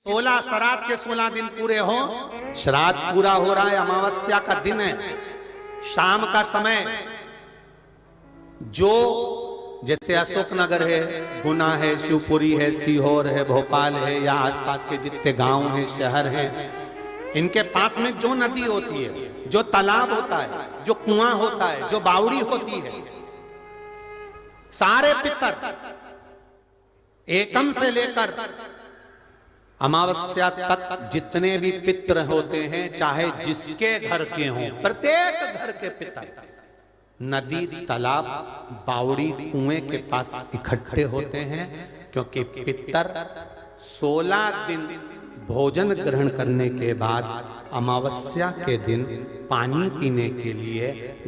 16 श्राद्ध के 16 दिन पूरे हो। श्राद्ध पूरा हो रहा है, अमावस्या का दिन है, शाम का समय। जो जैसे अशोकनगर है, गुना है, शिवपुरी है, सीहोर है, भोपाल है, या आसपास के जितने गांव हैं, शहर हैं, इनके पास में जो नदी होती है, जो तालाब होता है, जो कुआं होता है, जो बावड़ी होती है, सारे पितर एकम से लेकर अमावस्या तक जितने भी पितर होते हैं, चाहे जिसके घर के हों, प्रत्येक घर के पितर नदी, तालाब, बावड़ी, कुएं के पास इकट्ठे होते हैं। क्योंकि पितर 16 दिन भोजन ग्रहण करने के बाद अमावस्या के दिन पानी पीने के लिए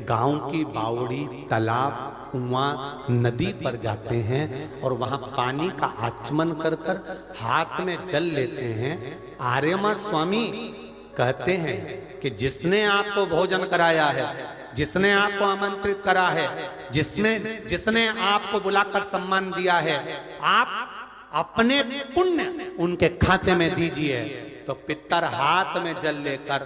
गांव की बावड़ी, तालाब, कुआं, नदी पर जाते हैं और वहां पानी का आचमन कर कर हाथ में जल लेते हैं। आर्यमा स्वामी कहते हैं कि जिसने आपको भोजन कराया है, जिसने आपको आमंत्रित करा है, जिसने आपको बुलाकर सम्मान दिया है, आप अपने पुण्य उनके खाते में दीजिए। तो पितर हाथ में जल लेकर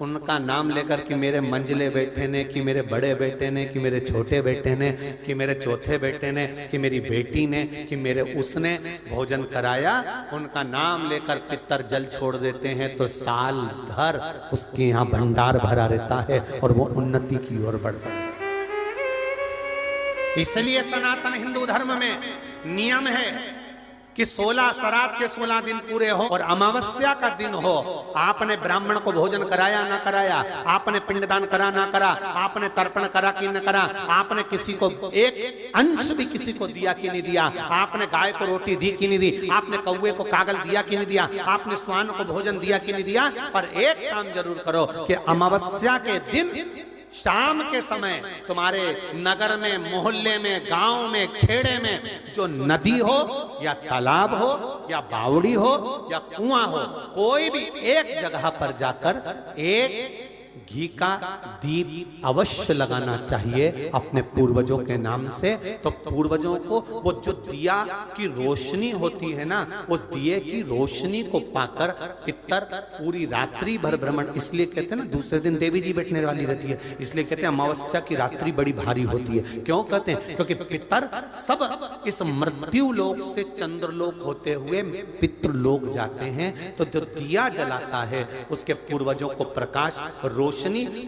उनका नाम लेकर कि मेरे मंझले बेटे ने, कि मेरे बड़े बेटे ने, कि मेरे छोटे बेटे ने, कि मेरे चौथे बेटे ने, कि मेरी बेटी ने, कि मेरे उसने भोजन कराया, उनका नाम लेकर पितर जल छोड़ देते हैं। तो साल भर उसके यहाँ भंडार भरा रहता है और वो उन्नति की ओर बढ़ता है। इसलिए सनातन हिंदू धर्म में नियम है कि 16 श्राद्ध के 16 दिन पूरे हो और अमावस्या का दिन हो। आपने ब्राह्मण को भोजन कराया ना कराया, आपने पिंडदान करा ना करा, आपने तर्पण करा कि न करा, आपने किसी को एक अंश भी किसी को दिया कि नहीं दिया, आपने गाय को रोटी दी कि नहीं दी, आपने कौवे को कागल दिया कि नहीं दिया, आपने स्वान को भोजन दिया कि नहीं दिया। पर एक काम जरूर करो कि अमावस्या के दिन शाम के समय तुम्हारे नगर में, मोहल्ले में, गांव में, खेड़े में जो नदी हो या तालाब हो या बावड़ी हो या कुआं हो, कोई भी एक जगह पर जाकर एक घी का दीप अवश्य लगाना चाहिए अपने पूर्वजों के नाम से। तो पूर्वजों को वो जो दिया की रोशनी होती है ना, वो दिए की रोशनी को पाकर पितर पूरी रात्रि भर भ्रमण, इसलिए कहते हैं ना दूसरे दिन देवी जी बैठने वाली रहती है, इसलिए कहते हैं अमावस्या की रात्रि बड़ी भारी होती है। क्यों कहते हैं? क्योंकि पितर सब इस मृत्यु लोक से चंद्रलोक होते हुए पितृलोक जाते हैं। तो जो दिया जलाता है उसके पूर्वजों को प्रकाश, रोशनी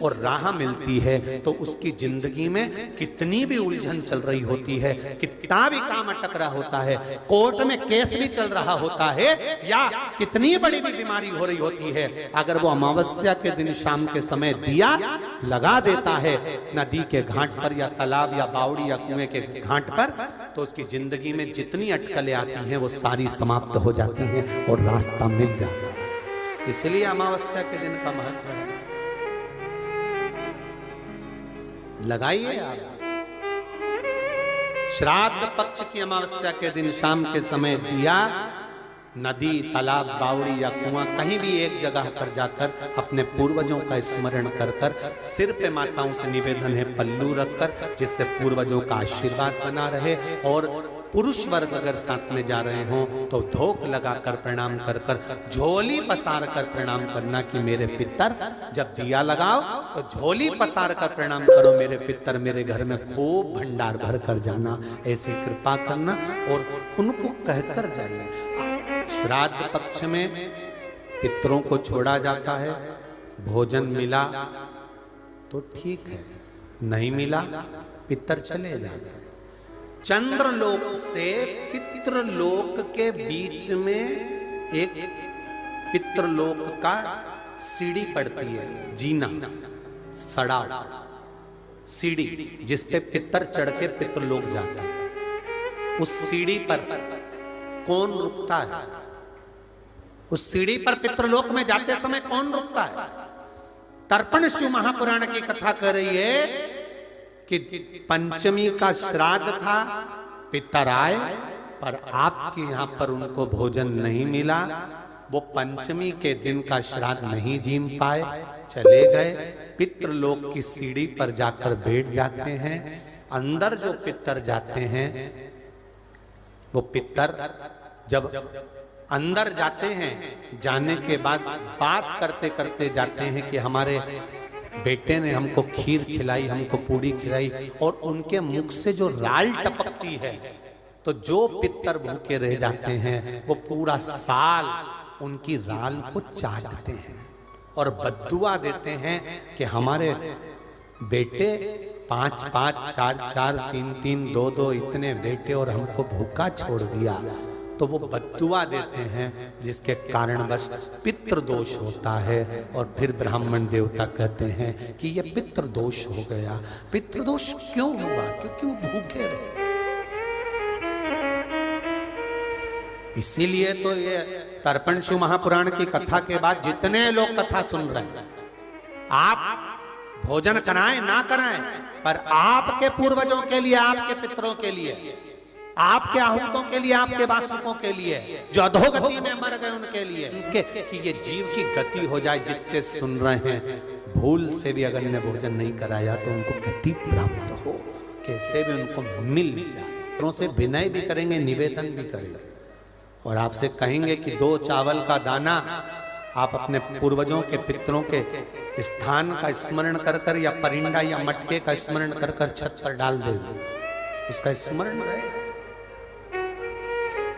और राह मिलती है। तो उसकी जिंदगी में कितनी भी उलझन चल रही होती है, कितना भी काम अटक रहा होता है, कोर्ट में केस भी चल रहा होता है, या कितनी बड़ी भी बीमारी हो रही होती है, अगर वो अमावस्या के दिन शाम के समय दिया लगा देता है नदी के घाट पर या तालाब या बावड़ी या कुएं के घाट पर, तो उसकी जिंदगी में जितनी अटकलें आती हैं वो सारी समाप्त हो जाती हैं और रास्ता मिल जाता है। इसलिए अमावस्या के दिन का महत्व है। लगाइए आप श्राद्ध पक्ष की अमावस्या के दिन शाम के समय दिया नदी, तालाब, बावड़ी या कुआं कहीं भी एक जगह पर जाकर अपने पूर्वजों का स्मरण कर कर सिर पे माताओं से निवेदन है पल्लू रखकर, जिससे पूर्वजों का आशीर्वाद बना रहे। और पुरुष वर्ग अगर साथ में जा रहे हों तो धोख लगाकर प्रणाम कर कर, झोली पसार कर प्रणाम करना कि मेरे पितर, जब दिया लगाओ तो झोली पसार कर प्रणाम करो, मेरे पितर मेरे घर में खूब भंडार भर कर जाना, ऐसी कृपा करना और उनको कहकर जाइए। श्राद्ध पक्ष में पितरों को छोड़ा जाता है, भोजन मिला तो ठीक है, नहीं मिला पितर चले जाते हैं। चंद्रलोक से पितृलोक के बीच में एक पितृलोक का सीढ़ी पड़ती है, जीना, सड़ा सीढ़ी, जिस पे पितर चढ़ के पितृलोक जाता है। उस सीढ़ी पर कौन रुकता है? उस सीढ़ी पर पितृलोक में जाते समय कौन रुकता है? तर्पण शिव महापुराण की कथा कर रही है कि पंचमी का श्राद्ध था, पितर आए पर आपके यहां पर उनको भोजन नहीं मिला, वो पंचमी के दिन का श्राद्ध नहीं जीम पाए, चले गए। पितृलोक की सीढ़ी पर जाकर बैठ जाते हैं। अंदर जो पितर जाते हैं वो पितर जब अंदर जाते हैं, जाने के बाद बात करते करते जाते हैं कि हमारे बेटे ने हमको खीर खिलाई, हमको पूड़ी खिलाई, और उनके मुख से जो राल टपकती है, तो जो पितर भूखे रह जाते हैं वो पूरा साल उनकी राल को चाटते हैं और बद्दुआ देते हैं कि हमारे बेटे 5-5, 4-4, 3-3, 2-2 इतने बेटे और हमको भूखा छोड़ दिया। तो वो बद्दुआ देते हैं, जिसके कारण बस पितृदोष होता है। और फिर ब्राह्मण देवता कहते हैं कि ये पितृदोष हो गया। पितृदोष क्यों हुआ? क्योंकि वो भूखे रहे। इसीलिए तो ये तर्पण शिव महापुराण की कथा के बाद जितने लोग कथा सुन रहे हैं, आप भोजन कराएं ना कराएं, पर आपके पूर्वजों के लिए, आपके पितरों के लिए, आपके आहूतों के लिए, आपके वासुकों के लिए, जो अधोगति में मर गए उनके लिए, उनके कि ये जीव की गति हो जाए। जितने सुन रहे हैं, भूल से भी अगर ने भोजन नहीं कराया तो उनको गति प्राप्त हो, कैसे भी उनको मिल जाए। से विनय भी करेंगे, निवेदन भी करेंगे, और आपसे कहेंगे कि 2 चावल का दाना आप अपने पूर्वजों के, पितरों के स्थान का स्मरण कर कर, या परिंदा या मटके का स्मरण कर कर छत पर डाल दे, उसका स्मरण रहे,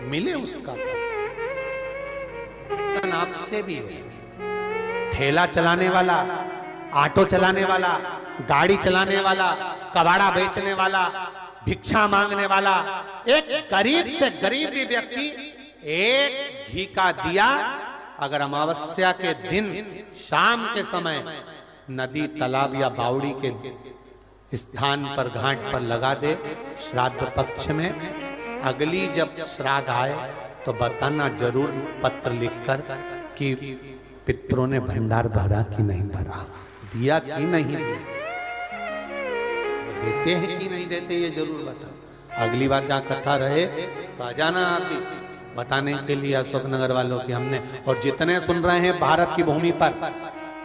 मिले उसका आपसे भी। ठेला चलाने वाला, ऑटो चलाने वाला, गाड़ी चलाने वाला, कबाड़ा बेचने वाला, भिक्षा मांगने वाला, एक गरीब से गरीब भी व्यक्ति एक घी का दिया अगर अमावस्या के दिन शाम के समय नदी, तालाब या बावड़ी के स्थान पर, घाट पर लगा दे, श्राद्ध पक्ष में, अगली जब श्राद्ध आए तो बताना जरूर पत्र लिखकर कि पितरों ने भंडार भरा कि नहीं भरा, दिया कि नहीं, देते हैं कि नहीं देते, ये जरूर बता। अगली बार जहाँ कथा रहे तो आ जाना आप भी बताने के लिए अशोकनगर वालों की हमने। और जितने सुन रहे हैं भारत की भूमि पर,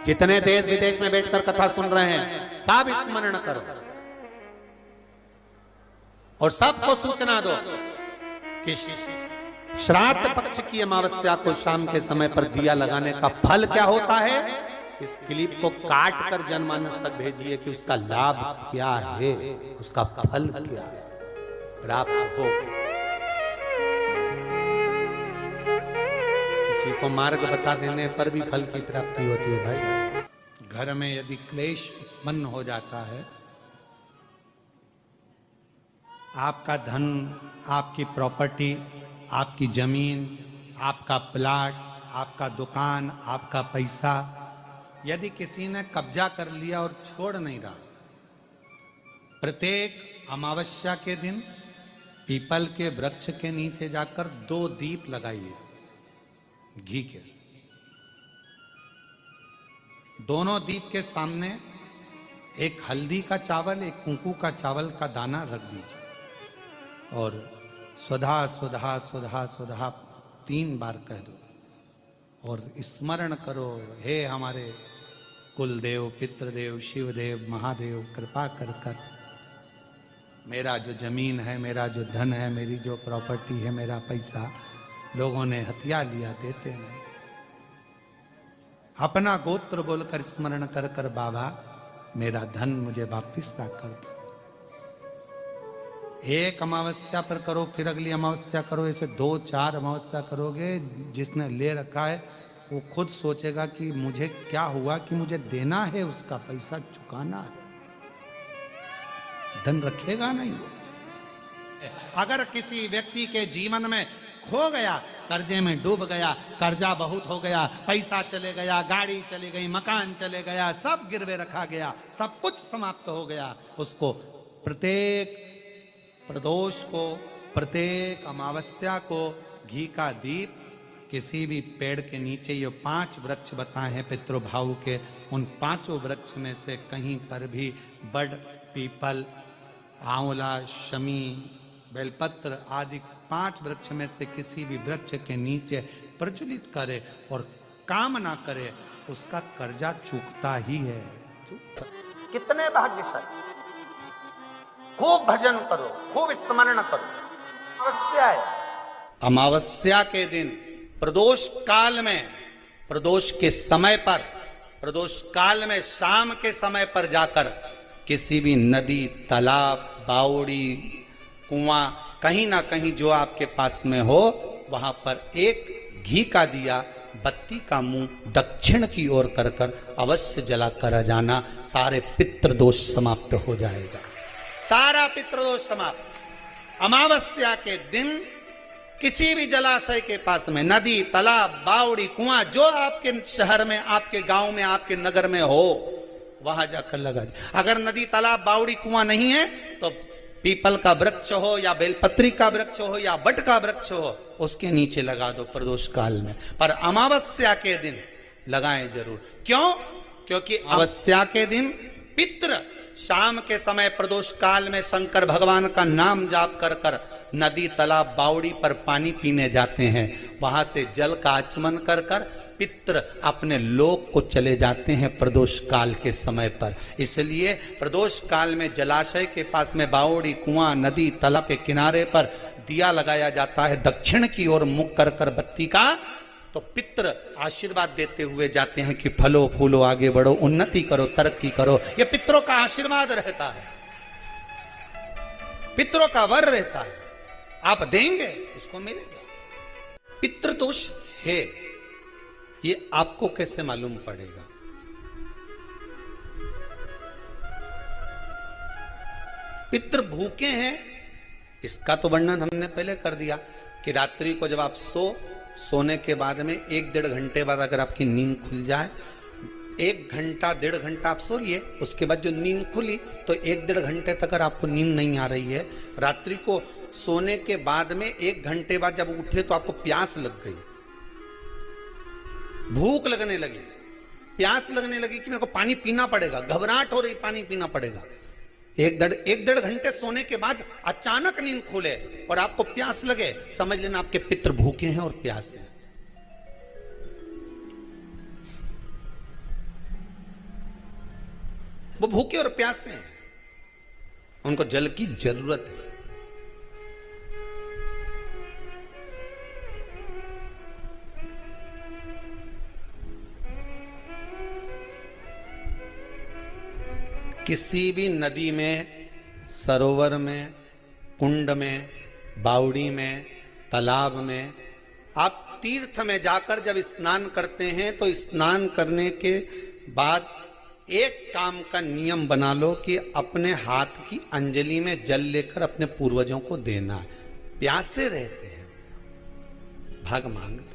जितने देश विदेश में बैठकर कथा सुन रहे हैं, सब स्मरण करो और सबको सूचना दो कि श्राद्ध पक्ष की अमावस्या को शाम के समय पर दिया लगाने का फल क्या होता है। इस क्लिप को काट कर जनमानस तक भेजिए कि उसका लाभ क्या है, उसका फल क्या है, प्राप्त हो। किसी को मार्ग बता देने पर भी फल की प्राप्ति होती है भाई। घर में यदि क्लेश उत्पन्न हो जाता है, आपका धन, आपकी प्रॉपर्टी, आपकी जमीन, आपका प्लाट, आपका दुकान, आपका पैसा, यदि किसी ने कब्जा कर लिया और छोड़ नहीं रहा, प्रत्येक अमावस्या के दिन पीपल के वृक्ष के नीचे जाकर 2 दीप लगाइए घी के। दोनों दीप के सामने एक हल्दी का चावल, एक कुंकू का चावल का दाना रख दीजिए और स्वधा स्वधा स्वधा स्वधा 3 बार कह दो और स्मरण करो, हे हमारे कुलदेव, पितृदेव, शिवदेव, महादेव, कृपा कर कर मेरा जो जमीन है, मेरा जो धन है, मेरी जो प्रॉपर्टी है, मेरा पैसा लोगों ने हथिया लिया, देते नहीं। अपना गोत्र बोलकर स्मरण कर कर बाबा मेरा धन मुझे वापिस ला कर दो। एक अमावस्या पर करो, फिर अगली अमावस्या करो, ऐसे 2-4 अमावस्या करोगे। जिसने ले रखा है वो खुद सोचेगा कि मुझे क्या हुआ, कि मुझे देना है, उसका पैसा चुकाना है, धन रखेगा नहीं। अगर किसी व्यक्ति के जीवन में खो गया, कर्जे में डूब गया, कर्जा बहुत हो गया, पैसा चले गया, गाड़ी चली गई, मकान चले गया, सब गिरवे रखा गया, सब कुछ समाप्त हो गया, उसको प्रत्येक प्रदोष को, प्रत्येक अमावस्या को घी का दीप किसी भी पेड़ के नीचे, ये 5 वृक्ष बताए हैं पितृभाव के, उन 5 वृक्ष में से कहीं पर भी बड़, पीपल, आंवला, शमी, बेलपत्र आदि 5 वृक्ष में से किसी भी वृक्ष के नीचे प्रज्वलित करे और कामना करे, उसका कर्जा चूकता ही है। कितने भाग्यशाली। खूब भजन करो, खूब स्मरण करो। अमावस्या है, अमावस्या के दिन प्रदोष काल में, प्रदोष के समय पर, प्रदोष काल में शाम के समय पर जाकर किसी भी नदी, तालाब, बावड़ी, कुआं, कहीं ना कहीं जो आपके पास में हो, वहां पर एक घी का दिया, बत्ती का मुंह दक्षिण की ओर कर कर अवश्य जला कर जाना। सारे पितृदोष समाप्त हो जाएगा, सारा पितृदोष समाप्त। अमावस्या के दिन किसी भी जलाशय के पास में, नदी, तालाब, बावड़ी, कुआं, जो आपके शहर में, आपके गांव में, आपके नगर में हो, वहां जाकर लगा दे। अगर नदी, तालाब, बावड़ी, कुआं नहीं है तो पीपल का वृक्ष हो या बेलपत्री का वृक्ष हो या बट का वृक्ष हो, उसके नीचे लगा दो प्रदोष काल में। पर अमावस्या के दिन लगाएं जरूर। क्यों? क्योंकि अमावस्या के दिन पितृ शाम के समय प्रदोष काल में शंकर भगवान का नाम जाप कर कर नदी, तालाब, बावड़ी पर पानी पीने जाते हैं। वहां से जल का आचमन कर कर पितृ अपने लोक को चले जाते हैं प्रदोष काल के समय पर। इसलिए प्रदोष काल में जलाशय के पास में, बावड़ी, कुआं, नदी, तालाब के किनारे पर दिया लगाया जाता है दक्षिण की ओर मुख कर कर बत्ती का। तो पितृ आशीर्वाद देते हुए जाते हैं कि फलो फूलो, आगे बढ़ो, उन्नति करो, तरक्की करो। ये पितरों का आशीर्वाद रहता है, पितरों का वर रहता है। आप देंगे उसको मिलेगा। पितृदोष है, ये आपको कैसे मालूम पड़ेगा? पितृ भूखे हैं, इसका तो वर्णन हमने पहले कर दिया कि रात्रि को जब आप सोने के बाद में 1-1.5 घंटे बाद अगर आपकी नींद खुल जाए, 1 घंटा 1.5 घंटा आप सो लिए, उसके बाद जो नींद खुली तो 1-1.5 घंटे तक अगर आपको नींद नहीं आ रही है, रात्रि को सोने के बाद में 1 घंटे बाद जब उठे तो आपको प्यास लग गई, भूख लगने लगी, प्यास लगने लगी कि मेरे को पानी पीना पड़ेगा, घबराहट हो रही, पानी पीना पड़ेगा। 1-1.5 घंटे सोने के बाद अचानक नींद खुले और आपको प्यास लगे, समझ लेना आपके पितृ भूखे हैं और प्यास है। वो भूखे और प्यासे हैं, उनको जल की जरूरत है। किसी भी नदी में, सरोवर में, कुंड में, बावड़ी में, तालाब में, आप तीर्थ में जाकर जब स्नान करते हैं तो स्नान करने के बाद एक काम का नियम बना लो कि अपने हाथ की अंजलि में जल लेकर अपने पूर्वजों को देना। प्यासे रहते हैं, भाग मांगते हैं।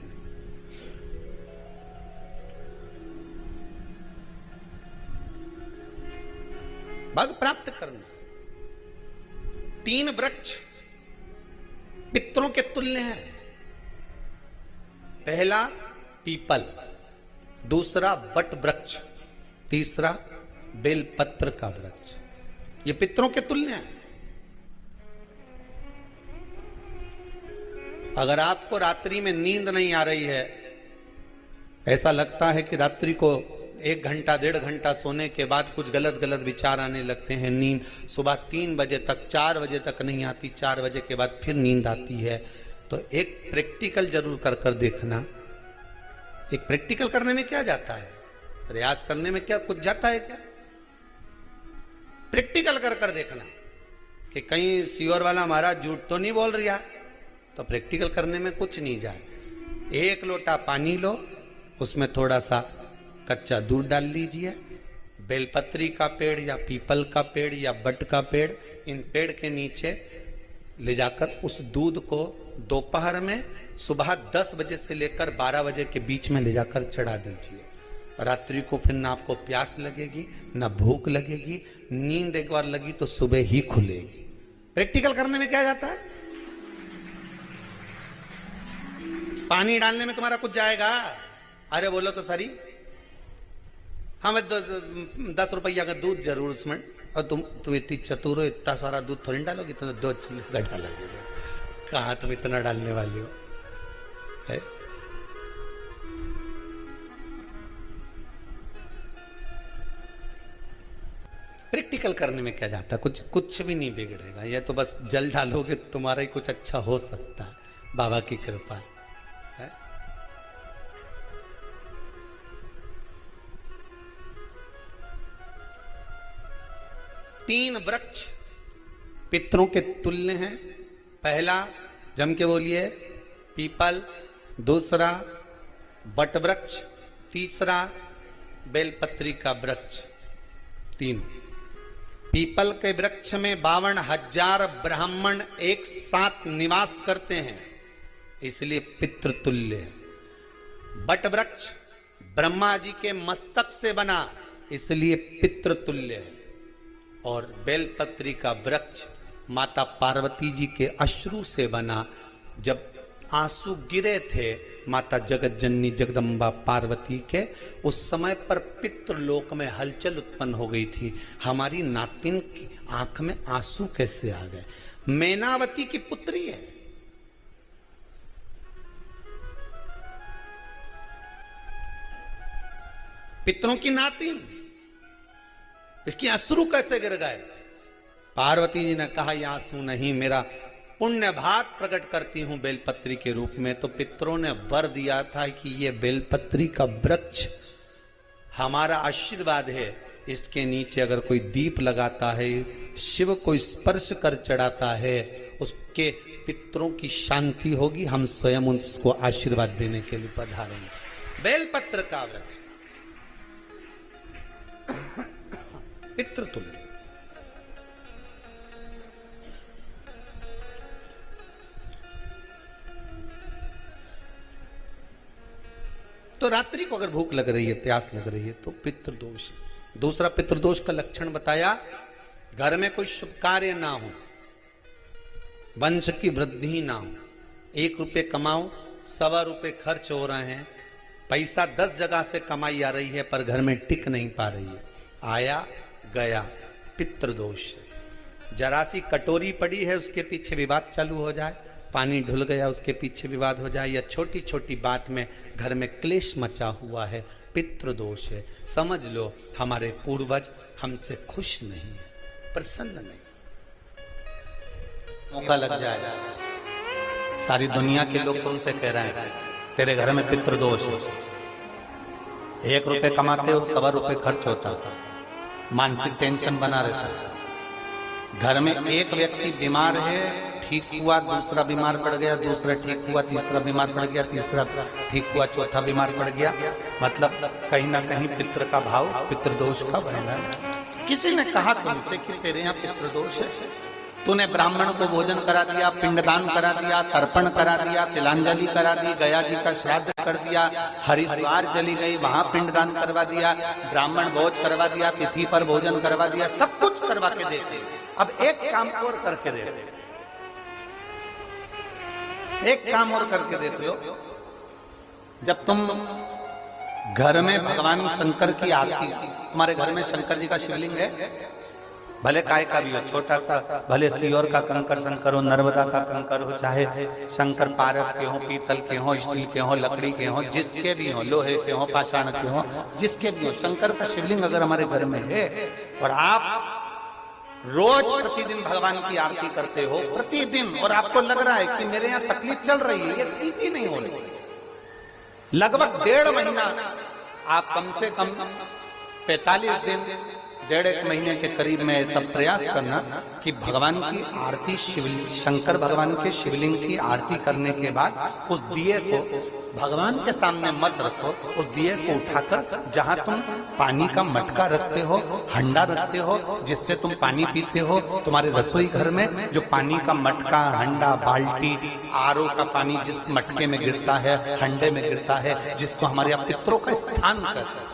भाग प्राप्त करना। 3 वृक्ष पितरों के तुल्य हैं। पहला पीपल, दूसरा बट वृक्ष, तीसरा बेलपत्र का वृक्ष। ये पितरों के तुल्य हैं। अगर आपको रात्रि में नींद नहीं आ रही है, ऐसा लगता है कि रात्रि को 1 घंटा 1.5 घंटा सोने के बाद कुछ गलत गलत विचार आने लगते हैं, नींद सुबह 3 बजे तक, 4 बजे तक नहीं आती, 4 बजे के बाद फिर नींद आती है, तो एक प्रैक्टिकल जरूर कर कर देखना। एक प्रैक्टिकल करने में क्या जाता है? प्रयास करने में क्या कुछ जाता है क्या? प्रैक्टिकल कर कर देखना कि कहीं सीवर वाला महाराज झूठ तो नहीं बोल रहा। तो प्रैक्टिकल करने में कुछ नहीं जाए। 1 लोटा पानी लो, उसमें थोड़ा सा कच्चा दूध डाल लीजिए, बेलपत्री का पेड़ या पीपल का पेड़ या बट का पेड़, इन पेड़ के नीचे ले जाकर उस दूध को दोपहर में सुबह 10 बजे से लेकर 12 बजे के बीच में ले जाकर चढ़ा दीजिए। रात्रि को फिर ना आपको प्यास लगेगी, ना भूख लगेगी, नींद एक बार लगी तो सुबह ही खुलेगी। प्रैक्टिकल करने में क्या जाता है? पानी डालने में तुम्हारा कुछ जाएगा? अरे बोलो तो सरी, हाँ मैं 10 रुपया का दूध जरूर उसमें, और तुम इतनी चतुर हो, इतना सारा दूध थोड़ी डालोगी, तो 2 चिल्ला डालोगे। कहाँ तुम इतना डालने वाली हो है? प्रैक्टिकल करने में क्या जाता है? कुछ भी नहीं बिगड़ेगा। ये तो बस जल डालोगे तुम्हारा ही कुछ अच्छा हो सकता है, बाबा की कृपा है। 3 वृक्ष पितरों के तुल्य हैं। पहला, जम के बोलिए, पीपल, दूसरा बट वृक्ष, तीसरा बेलपत्री का वृक्ष। 3 पीपल के वृक्ष में 52,000 ब्राह्मण एक साथ निवास करते हैं, इसलिए पितृतुल्य है। बट वृक्ष ब्रह्मा जी के मस्तक से बना, इसलिए पितृतुल्य है। और बेलपत्री का वृक्ष माता पार्वती जी के अश्रु से बना। जब आंसू गिरे थे माता जगत जननी जगदम्बा पार्वती के, उस समय पर पितृलोक में हलचल उत्पन्न हो गई थी। हमारी नातिन की आंख में आंसू कैसे आ गए? मैनावती की पुत्री है। पितरों की नातिन, इसकी अश्रु कैसे गिर गए? पार्वती जी ने कहा, ये आंसू नहीं, मेरा पुण्य भाग प्रकट करती हूं बेलपत्री के रूप में। तो पितरों ने वर दिया था कि ये बेलपत्री का वृक्ष हमारा आशीर्वाद है, इसके नीचे अगर कोई दीप लगाता है, शिव को स्पर्श कर चढ़ाता है, उसके पितरों की शांति होगी। हम स्वयं उसको आशीर्वाद देने के लिए पधारेंगे। बेलपत्र का वृक्ष पितृतुल्य। तो रात्रि को अगर भूख लग रही है, प्यास लग रही है, तो पितृदोष। दूसरा पितृदोष का लक्षण बताया, घर में कोई शुभ कार्य ना हो, वंश की वृद्धि ना हो। 1 रुपये कमाओ, 1.25 रुपये खर्च हो रहे हैं, पैसा 10 जगह से कमाई आ रही है पर घर में टिक नहीं पा रही है, आया गया, पितृदोष। जरा सी कटोरी पड़ी है, उसके पीछे विवाद चालू हो जाए, पानी ढुल गया, उसके पीछे विवाद हो जाए, या छोटी छोटी बात में घर में क्लेश मचा हुआ है, पितृदोष है। समझ लो हमारे पूर्वज हमसे खुश नहीं है, प्रसन्न नहीं। मौका लग जाए, सारी दुनिया के लोग तुमसे कह रहे हैं तेरे घर में पितृदोष है। 1 रुपये कमाते हो, 1.25 रुपये खर्च होता है, मानसिक टेंशन बना रहता है। घर में एक व्यक्ति बीमार है, ठीक हुआ, दूसरा बीमार पड़ गया, दूसरा ठीक हुआ, तीसरा बीमार पड़ गया, तीसरा ठीक हुआ, चौथा बीमार पड़ गया। मतलब कहीं ना कहीं पितृ का भाव पितृदोष का बन रहा है। किसी ने कहा तुमसे कि तेरे यहाँ पितृदोष है, तूने ब्राह्मण को भोजन करा दिया, पिंडदान करा दिया, तर्पण करा दिया, तिलांजलि करा दी, गया जी का श्राद्ध कर दिया, हरिद्वार चली गई, वहां पिंडदान करवा दिया, ब्राह्मण भोज करवा दिया, तिथि पर भोजन करवा दिया, सब कुछ करवा के देते। अब एक काम और करके दे, एक काम और करके देख लो। जब तुम घर में भगवान शंकर की आरती, तुम्हारे घर में शंकर जी का शिवलिंग है, भले काय का भी हो, छोटा सा, भले सियोर का कंकर शंकर हो, नर्मदा का कंकर हो, चाहे शंकर पारद के हो, पीतल के हो, स्टील के हो, लकड़ी के हो, जिसके भी हो, लोहे के हो, पाषाण के हो, जिसके भी हो, शंकर का शिवलिंग अगर हमारे घर में है और आप रोज प्रतिदिन भगवान की आरती करते हो, प्रतिदिन, और आपको लग रहा है कि मेरे यहाँ तकलीफ चल रही है, ये ठीक ही नहीं हो रही, लगभग 1.5 महीना आप कम से कम 45 दिन, 1.5 महीने के करीब में ऐसा प्रयास करना कि भगवान की आरती, शंकर भगवान के शिवलिंग की आरती करने के बाद उस दिए को भगवान के सामने मत रखो, उस दिए को उठाकर जहां तुम पानी का मटका रखते हो, हंडा रखते हो, जिससे तुम पानी पीते हो, तुम्हारे रसोई घर में जो पानी का मटका, हंडा, बाल्टी, आरओ का पानी जिस मटके में गिरता है, हंडे में गिरता है, जिसको हमारे यहाँ पितरों का स्थान कहते हैं,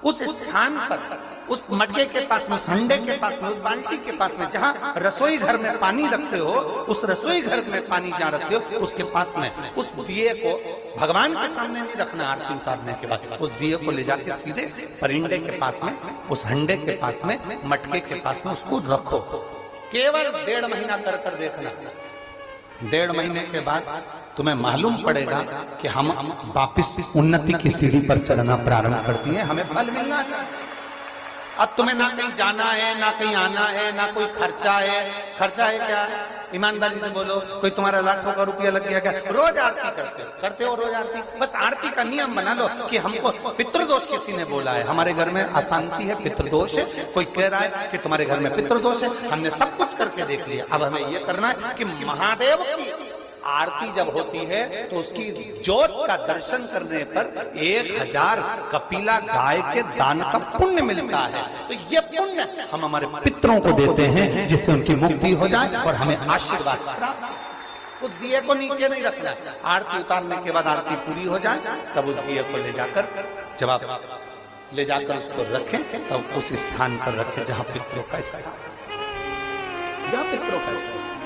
उस स्थान पर, उस मटके के पास में, उस हंडे के पास में, उस बाल्टी के पास में, जहां रसोई घर में पानी रखते हो, उस रसोई घर में पानी जहां रखते हो, उसके पास में उस दिए को भगवान के सामने नहीं रखना। आरती उतारने के बाद उस दिए को ले जाके सीधे परिंडे के पास में, उस हंडे के पास में, मटके के पास में उसको रखो। केवल 1.5 महीना कर कर देखना। 1.5 महीने के बाद तुम्हें मालूम पड़ेगा कि हम वापिस उन्नति की सीढ़ी पर चढ़ना प्रारंभ करती है, हमें फल मिलना चाहिए। अब तुम्हें ना कहीं जाना है, ना कहीं आना है, ना कोई खर्चा है। खर्चा है क्या? ईमानदारी से बोलो, कोई तुम्हारा लाखों का रुपया लग गया क्या? रोज आरती करते हो रोज आरती। बस आरती का नियम बना लो कि हमको पितृदोष किसी ने बोला है, हमारे घर में अशांति है, पितृदोष है, कोई कह रहा है कि तुम्हारे घर में पितृदोष है। हमने सब कुछ करके देख लिया, अब हमें ये करना है कि महादेव की आरती जब होती है तो उसकी ज्योत का दर्शन करने पर 1000 कपिला गाय के दान का पुण्य मिलता है। तो ये पुण्य हम हमारे पितरों को देते हैं, जिससे उनकी मुक्ति हो जाए और हमें आशीर्वाद प्राप्त। उस दिए को नीचे नहीं रखना है, आरती उतारने के बाद आरती पूरी हो जाए तब उस दिए को ले जाकर, जब आप ले जाकर उसको रखें तब उस स्थान पर रखें जहां पितरों का स्थान, जहां पितरों का स्थान।